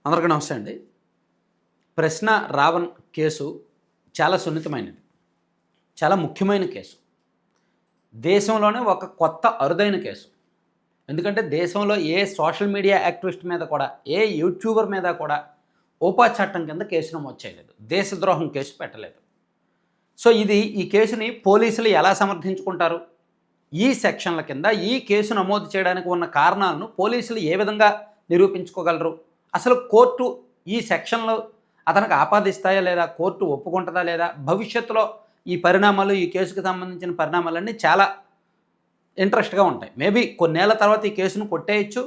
అందరికీ నమస్తే అండి. ప్రశ్న రావణ్ కేసు చాలా సున్నితమైనది. చాలా ముఖ్యమైన కేసు. దేశంలోనే ఒక కొత్త అరుదైన కేసు. ఎందుకంటే దేశంలో ఏ సోషల్ మీడియా యాక్టివిస్ట్ మీద కూడా, ఏ యూట్యూబర్ మీద కూడా ఓపా చట్టం కింద కేసు నమోదు చేయలేదు. దేశద్రోహం కేసు పెట్టలేదు. సో ఈ కేసుని పోలీసులు ఎలా సమర్థించుకుంటారు? ఈ సెక్షన్ల కింద ఈ కేసు నమోదు చేయడానికి ఉన్న కారణాలను పోలీసులు ఏ విధంగా నిరూపించుకోగలరు? అసలు కోర్టు ఈ సెక్షన్లు అతనికి ఆపాదిస్తాయా లేదా? కోర్టు ఒప్పుకుంటుందా లేదా? భవిష్యత్తులో ఈ పరిణామాలు, ఈ కేసుకు సంబంధించిన పరిణామాలన్నీ చాలా ఇంట్రెస్ట్‌గా ఉంటాయి. మేబీ కొన్నేళ్ల తర్వాత ఈ కేసును కొట్టేయచ్చు.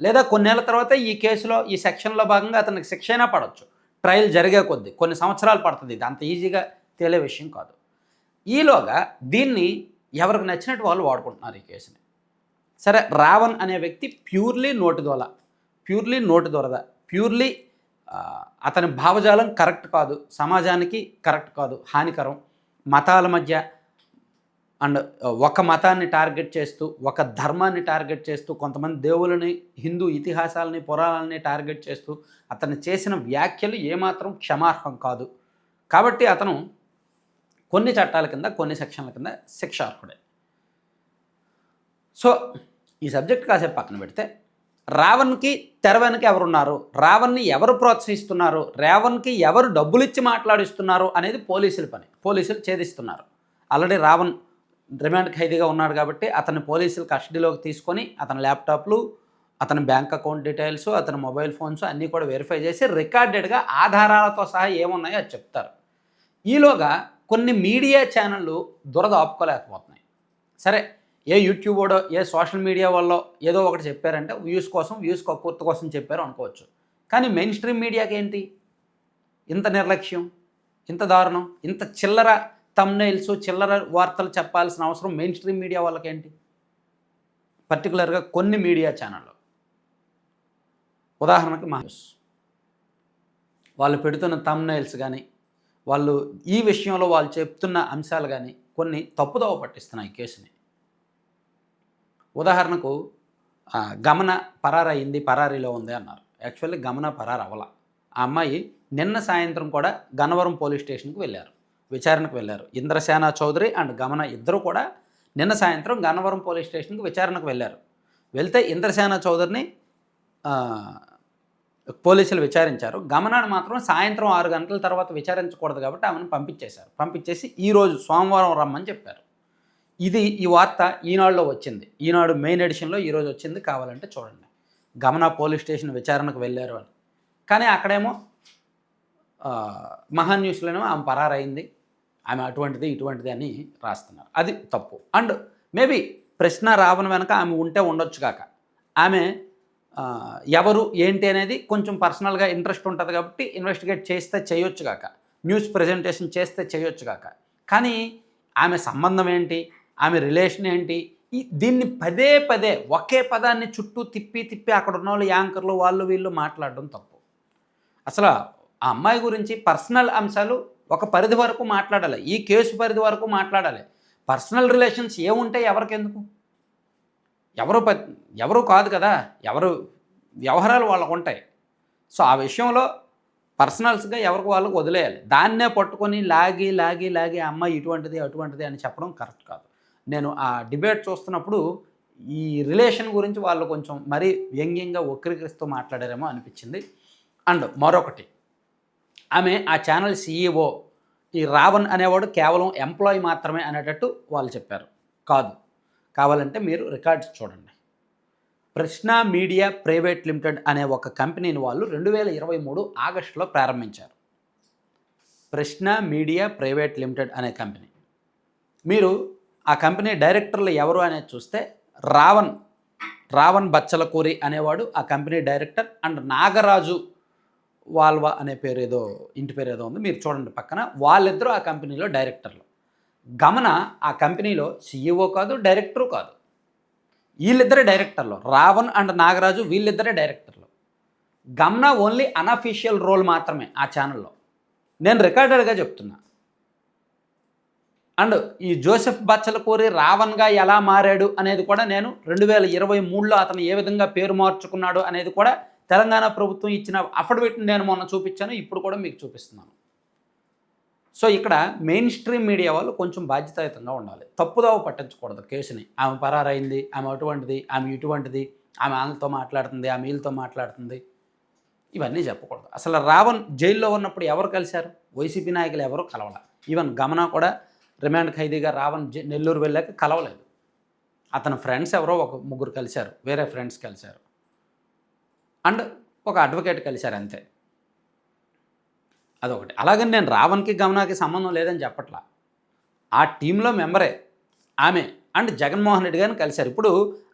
లేదా కొన్నేళ్ల తర్వాత ఈ కేసులో, ఈ సెక్షన్‌లో భాగంగా అతనికి శిక్ష అయినా పడవచ్చు. ట్రయల్ జరిగే కొద్దీ కొన్ని సంవత్సరాలు పడుతుంది. ఇది అంత ఈజీగా తేలే విషయం కాదు. ఈలోగా దీన్ని ఎవరికి నచ్చినట్టు వాళ్ళు వాడుకుంటున్నారు ఈ కేసుని. సరే, రావణ్ అనే వ్యక్తి ప్యూర్లీ నోటి దొరద, ప్యూర్లీ అతని భావజాలం కరెక్ట్ కాదు, సమాజానికి కరెక్ట్ కాదు, హానికరం, మతాల మధ్య అండ్ ఒక మతాన్ని టార్గెట్ చేస్తూ, ఒక ధర్మాన్ని టార్గెట్ చేస్తూ, కొంతమంది దేవులని, హిందూ ఇతిహాసాలని, పురాణాలని టార్గెట్ చేస్తూ అతను చేసిన వ్యాఖ్యలు ఏమాత్రం క్షమార్హం కాదు. కాబట్టి అతను కొన్ని చట్టాల కింద, కొన్ని సెక్షన్ల కింద శిక్షార్హుడే. సో ఈ సబ్జెక్ట్ కాసేపు పక్కన పెడితే, రావణ్కి తెర వెనక ఎవరున్నారు, రావణ్ని ఎవరు ప్రోత్సహిస్తున్నారు, రావణ్కి ఎవరు డబ్బులు ఇచ్చి మాట్లాడిస్తున్నారు అనేది పోలీసుల పని. పోలీసులు ఛేదిస్తున్నారు. ఆల్రెడీ రావణ్ రిమాండ్ ఖైదీగా ఉన్నాడు కాబట్టి అతన్ని పోలీసులు కస్టడీలోకి తీసుకొని అతని ల్యాప్టాప్లు, అతని బ్యాంక్ అకౌంట్ డీటెయిల్స్, అతని మొబైల్ ఫోన్స్ అన్నీ కూడా వెరిఫై చేసి రికార్డెడ్గా ఆధారాలతో సహా ఏమున్నాయో అది చెప్తారు. ఈలోగా కొన్ని మీడియా ఛానళ్ళు దురద ఆపుకోలేకపోతున్నాయి. సరే, ఏ యూట్యూబోడో, ఏ సోషల్ మీడియా వాళ్ళో ఏదో ఒకటి చెప్పారంటే వ్యూస్ కక్కుర్తి కోసం చెప్పారు అనుకోవచ్చు. కానీ మెయిన్ స్ట్రీమ్ మీడియాకి ఏంటి ఇంత నిర్లక్ష్యం, ఇంత దారుణం, ఇంత చిల్లర థంబ్నెయిల్స్, చిల్లర వార్తలు చెప్పాల్సిన అవసరం మెయిన్ స్ట్రీమ్ మీడియా వాళ్ళకేంటి? పర్టికులర్గా కొన్ని మీడియా ఛానళ్ళు, ఉదాహరణకి న్యూస్, వాళ్ళు పెడుతున్న థంబ్నెయిల్స్ కానీ, వాళ్ళు ఈ విషయంలో వాళ్ళు చెప్తున్న అంశాలు కానీ కొన్ని తప్పుదోవ పట్టిస్తున్నాయి ఈ కేసుని. ఉదాహరణకు గమన పరారయింది, పరారీలో ఉంది అన్నారు. యాక్చువల్లీ గమన పరారు అవ్వల. ఆ అమ్మాయి నిన్న సాయంత్రం కూడా గన్నవరం పోలీస్ స్టేషన్కి వెళ్ళారు, విచారణకు వెళ్ళారు. ఇంద్రసేన చౌదరి అండ్ గమన ఇద్దరు కూడా నిన్న సాయంత్రం గన్నవరం పోలీస్ స్టేషన్కి విచారణకు వెళ్ళారు. వెళ్తే ఇంద్రసేన చౌదరిని పోలీసులు విచారించారు. గమనాన్ని మాత్రం సాయంత్రం 6 గంటల తర్వాత విచారించకూడదు కాబట్టి ఆమెను పంపించేశారు. పంపించేసి ఈరోజు సోమవారం రమ్మని చెప్పారు. ఈ వార్త ఈనాడులో వచ్చింది. ఈనాడు మెయిన్ ఎడిషన్లో ఈరోజు వచ్చింది, కావాలంటే చూడండి. గమన పోలీస్ స్టేషన్ విచారణకు వెళ్ళారు అని. కానీ అక్కడేమో మహా న్యూస్లోనేమో ఆమె పరారైంది, ఆమె అటువంటిది ఇటువంటిది అని రాస్తున్నారు. అది తప్పు. అండ్ మేబీ ప్రశ్న రావణ్ వెనక ఆమె ఉంటే ఉండొచ్చు కాక, ఆమె ఎవరు ఏంటి అనేది కొంచెం పర్సనల్గా ఇంట్రెస్ట్ ఉంటుంది కాబట్టి ఇన్వెస్టిగేట్ చేస్తే చేయొచ్చు కాక, న్యూస్ ప్రజెంటేషన్ చేస్తే చేయొచ్చు కాక. కానీ ఆమె సంబంధం ఏంటి, ఆమె రిలేషన్ ఏంటి, దీన్ని పదే పదే ఒకే పదాన్ని చుట్టూ తిప్పి అక్కడ ఉన్న వాళ్ళు, యాంకర్లు, వాళ్ళు వీళ్ళు మాట్లాడడం తప్పు. అసలు ఆ అమ్మాయి గురించి పర్సనల్ అంశాలు ఒక పరిధి వరకు మాట్లాడాలి, ఈ కేసు పరిధి వరకు మాట్లాడాలి. పర్సనల్ రిలేషన్స్ ఏముంటాయి ఎవరికెందుకు? ఎవరు కాదు కదా, ఎవరు వ్యవహారాలు వాళ్ళకు ఉంటాయి. సో ఆ విషయంలో పర్సనల్స్గా ఎవరికి వాళ్ళకు వదిలేయాలి. దాన్నే పట్టుకొని లాగి అమ్మాయి ఇటువంటిది అటువంటిది అని చెప్పడం కరెక్ట్ కాదు. నేను ఆ డిబేట్ చూస్తున్నప్పుడు ఈ రిలేషన్ గురించి వాళ్ళు కొంచెం మరీ వ్యంగ్యంగా వక్రీకరిస్తూ మాట్లాడారేమో అనిపించింది. అండ్ మరొకటి, ఆమె ఆ ఛానల్ CEO, ఈ రావణ్ అనేవాడు కేవలం ఎంప్లాయీ మాత్రమే అనేటట్టు వాళ్ళు చెప్పారు. కాదు, కావాలంటే మీరు రికార్డ్స్ చూడండి. ప్రశ్న మీడియా ప్రైవేట్ లిమిటెడ్ అనే ఒక కంపెనీని వాళ్ళు 2023 ఆగస్టులో ప్రారంభించారు. ప్రశ్న మీడియా ప్రైవేట్ లిమిటెడ్ అనే కంపెనీ. మీరు ఆ కంపెనీ డైరెక్టర్లు ఎవరు అనేది చూస్తే రావణ్ బచ్చలకూరి అనేవాడు ఆ కంపెనీ డైరెక్టర్. అండ్ నాగరాజు వాల్వా అనే ఇంటి పేరు ఏదో ఉంది, మీరు చూడండి పక్కన. వాళ్ళిద్దరూ ఆ కంపెనీలో డైరెక్టర్లు. గమన ఆ కంపెనీలో CEO కాదు, డైరెక్టరు కాదు. వీళ్ళిద్దరే డైరెక్టర్లు, రావణ్ అండ్ నాగరాజు, వీళ్ళిద్దరే డైరెక్టర్లు. గమన ఓన్లీ అన్అఫీషియల్ రోల్ మాత్రమే ఆ ఛానల్లో. నేను రికార్డెడ్గా చెప్తున్నా. అండ్ ఈ జోసెఫ్ బచ్చలకూరి రావణ్గా ఎలా మారాడు అనేది కూడా నేను 2023లో అతను ఏ విధంగా పేరు మార్చుకున్నాడు అనేది కూడా తెలంగాణ ప్రభుత్వం ఇచ్చిన అఫిడవిట్ని నేను మొన్న చూపించాను, ఇప్పుడు కూడా మీకు చూపిస్తున్నాను. సో ఇక్కడ మెయిన్ స్ట్రీమ్ మీడియా వాళ్ళు కొంచెం బాధ్యతాయుతంగా ఉండాలి. తప్పుదోవ పట్టించకూడదు కేసుని. ఆమె పరారైంది, ఆమె అటువంటిది, ఆమె ఇటువంటిది, ఆమె వాళ్ళతో మాట్లాడుతుంది, ఆమె వీళ్ళతో మాట్లాడుతుంది, ఇవన్నీ చెప్పకూడదు. అసలు రావణ్ జైల్లో ఉన్నప్పుడు ఎవరు కలిశారు? వైసీపీ నాయకులు ఎవరు కలవాల. ఈవెన్ గమన కూడా రిమాండ్ ఖైదీగా రావణ్ నెల్లూరు వెళ్ళాక కలవలేదు. అతని ఫ్రెండ్స్ ఎవరో ఒక ముగ్గురు కలిశారు, వేరే ఫ్రెండ్స్ కలిశారు, అండ్ ఒక అడ్వకేట్ కలిశారు అంతే. అదొకటి. అలాగని నేను రావణ్కి గమనాకి సంబంధం లేదని చెప్పట్లా. ఆ టీంలో మెంబరే ఆమె అండ్ జగన్మోహన్ రెడ్డి గారిని కలిశారు. ఇప్పుడు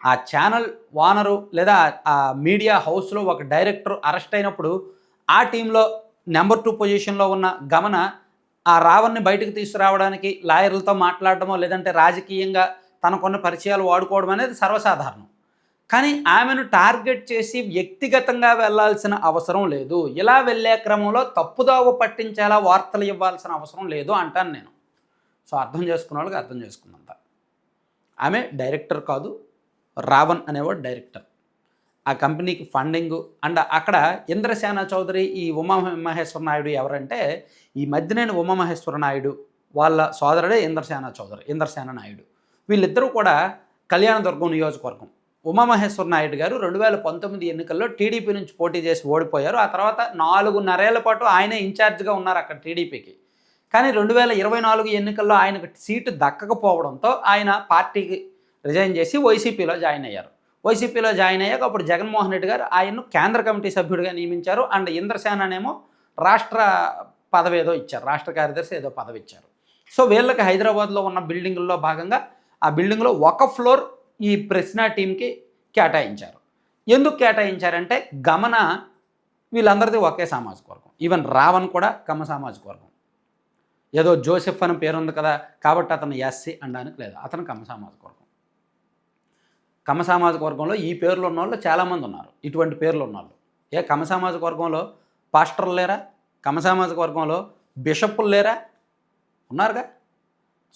ఆ ఛానల్ ఓనరు లేదా ఆ మీడియా హౌస్లో ఒక డైరెక్టర్ అరెస్ట్ అయినప్పుడు ఆ టీంలో నెంబర్ 2 పొజిషన్లో ఉన్న గమన ఆ రావణ్ని బయటకు తీసుకురావడానికి లాయర్లతో మాట్లాడడమో లేదంటే రాజకీయంగా తనకున్న పరిచయాలు వాడుకోవడం అనేది సర్వసాధారణం. కానీ ఆమెను టార్గెట్ చేసి వ్యక్తిగతంగా వెళ్లాల్సిన అవసరం లేదు. ఇలా వెళ్ళే క్రమంలో తప్పుదోవ పట్టించేలా వార్తలు ఇవ్వాల్సిన అవసరం లేదు అంటాను నేను. సో అర్థం చేసుకున్న వాళ్ళకి అర్థం చేసుకున్నంత. ఆమె డైరెక్టర్ కాదు, రావణ్ అనేవాడు డైరెక్టర్. ఆ కంపెనీకి ఫండింగు అండ్ అక్కడ ఇంద్రసేన చౌదరి, ఈ ఉమామహేశ్వర నాయుడు ఎవరంటే ఈ మధ్యనేని ఉమామహేశ్వర నాయుడు వాళ్ళ సోదరుడే ఇంద్రసేన నాయుడు. వీళ్ళిద్దరూ కూడా కళ్యాణదుర్గం నియోజకవర్గం. ఉమామహేశ్వర నాయుడు గారు 2019 ఎన్నికల్లో టీడీపీ నుంచి పోటీ చేసి ఓడిపోయారు. ఆ తర్వాత 4.5 ఏళ్ల పాటు ఆయనే ఇన్ఛార్జ్గా ఉన్నారు అక్కడ టీడీపీకి. కానీ 2024 ఎన్నికల్లో ఆయనకు సీటు దక్కకపోవడంతో ఆయన పార్టీకి రిజైన్ చేసి వైసీపీలో జాయిన్ అయ్యారు. వైసీపీలో జాయిన్ అయ్యాక అప్పుడు జగన్మోహన్ రెడ్డి గారు ఆయన్ను కేంద్ర కమిటీ సభ్యుడిగా నియమించారు. అండ్ ఇంద్రసేననేమో రాష్ట్ర పదవి ఏదో ఇచ్చారు, రాష్ట్ర కార్యదర్శి ఏదో పదవి ఇచ్చారు. సో వీళ్ళకి హైదరాబాద్లో ఉన్న బిల్డింగుల్లో భాగంగా ఆ బిల్డింగ్లో ఒక ఫ్లోర్ ఈ ప్రశ్న టీంకి కేటాయించారు. ఎందుకు కేటాయించారంటే గమన వీళ్ళందరిది ఒకే సామాజిక వర్గం. ఈవెన్ రావణ్ కూడా కమ్మ సామాజిక వర్గం. ఏదో జోసెఫ్ అని పేరుంది కదా కాబట్టి అతను ఎస్సీ అనడానికి లేదు, అతను కమ్మ సామాజిక వర్గం. కమ్మ సామాజిక వర్గంలో ఈ పేర్లు ఉన్న వాళ్ళు చాలామంది ఉన్నారు, ఇటువంటి పేర్లు ఉన్నవాళ్ళు. కమ్మ సామాజిక వర్గంలో పాస్టర్లు లేరా? కమ్మ సామాజిక వర్గంలో బిషప్పులు లేరా? ఉన్నారుగా.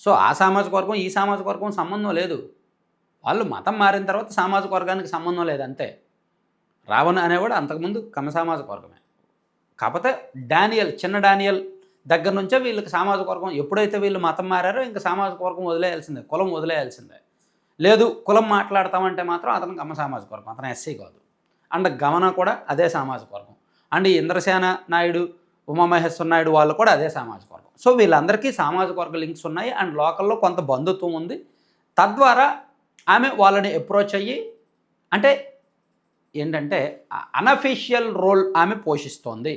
సో ఆ సామాజిక వర్గం ఈ సామాజిక వర్గం సంబంధం లేదు. వాళ్ళు మతం మారిన తర్వాత సామాజిక వర్గానికి సంబంధం లేదు అంతే. రావణ్ అనేవాడు అంతకుముందు కమ్మ సామాజిక వర్గమే. కాకపోతే చిన్న డానియల్ దగ్గర నుంచే వీళ్ళకి సామాజిక వర్గం, ఎప్పుడైతే వీళ్ళు మతం మారారో ఇంకా సామాజిక వర్గం వదిలేయాల్సిందే, కులం వదిలేయాల్సిందే. లేదు కులం మాట్లాడతామంటే మాత్రం అతను కమ్మ సామాజిక వర్గం, అతను ఎస్సీ కాదు. అండ్ గమన కూడా అదే సామాజిక వర్గం. అండ్ ఇంద్రసేన నాయుడు, ఉమామహేశ్వర నాయుడు వాళ్ళు కూడా అదే సామాజిక వర్గం. సో వీళ్ళందరికీ సామాజిక వర్గ లింక్స్ ఉన్నాయి అండ్ లోకల్లో కొంత బంధుత్వం ఉంది. తద్వారా ఆమె వాళ్ళని అప్రోచ్ అయ్యి, అంటే ఏంటంటే అనఫీషియల్ రోల్ ఆమె పోషిస్తోంది.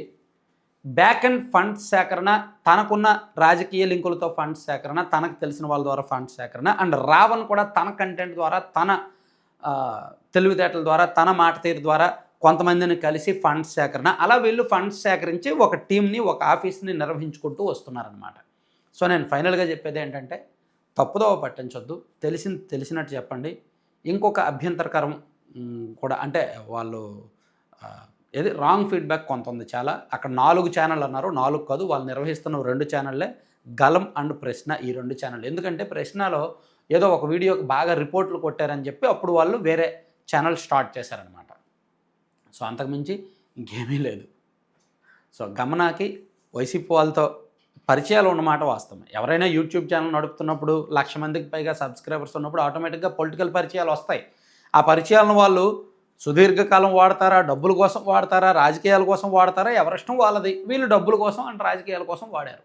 బ్యాక్ అండ్ ఫండ్స్ సేకరణ, తనకున్న రాజకీయ లింకులతో ఫండ్స్ సేకరణ, తనకు తెలిసిన వాళ్ళ ద్వారా ఫండ్స్ సేకరణ, అండ్ రావణ్ కూడా తన కంటెంట్ ద్వారా, తన తెలివితేటల ద్వారా, తన మాట తీరు ద్వారా కొంతమందిని కలిసి ఫండ్స్ సేకరణ, అలా వీళ్ళు ఫండ్స్ సేకరించి ఒక టీంని, ఒక ఆఫీస్ని నిర్వహించుకుంటూ వస్తున్నారనమాట. సో నేను ఫైనల్గా చెప్పేది ఏంటంటే తప్పుదోవ పట్టించొద్దు, తెలిసినట్టు చెప్పండి. ఇంకొక అభ్యంతరకరం కూడా అంటే వాళ్ళు ఏది రాంగ్ ఫీడ్బ్యాక్ కొంత ఉంది చాలా. అక్కడ 4 ఛానళ్ళు అన్నారు, 4 కాదు, వాళ్ళు నిర్వహిస్తున్న 2 ఛానళ్ళే, గలం అండ్ ప్రశ్న, ఈ 2 ఛానళ్ళు. ఎందుకంటే ప్రశ్నలో ఏదో ఒక వీడియోకి బాగా రిపోర్ట్లు కొట్టారని చెప్పి అప్పుడు వాళ్ళు వేరే ఛానల్ స్టార్ట్ చేశారనమాట. సో అంతకుమించి ఇంకేమీ లేదు. సో గమనాకి వైసీపీ వాళ్ళతో పరిచయాలు ఉన్నమాట వాస్తవం. ఎవరైనా యూట్యూబ్ ఛానల్ నడుపుతున్నప్పుడు 1,00,000 మందికి పైగా సబ్స్క్రైబర్స్ ఉన్నప్పుడు ఆటోమేటిక్గా పొలిటికల్ పరిచయాలు వస్తాయి. ఆ పరిచయాలను వాళ్ళు సుదీర్ఘకాలం వాడతారా, డబ్బుల కోసం వాడతారా, రాజకీయాల కోసం వాడతారా, ఎవరిష్టం వాళ్ళది. వీళ్ళు డబ్బుల కోసం అండ్ రాజకీయాల కోసం వాడారు.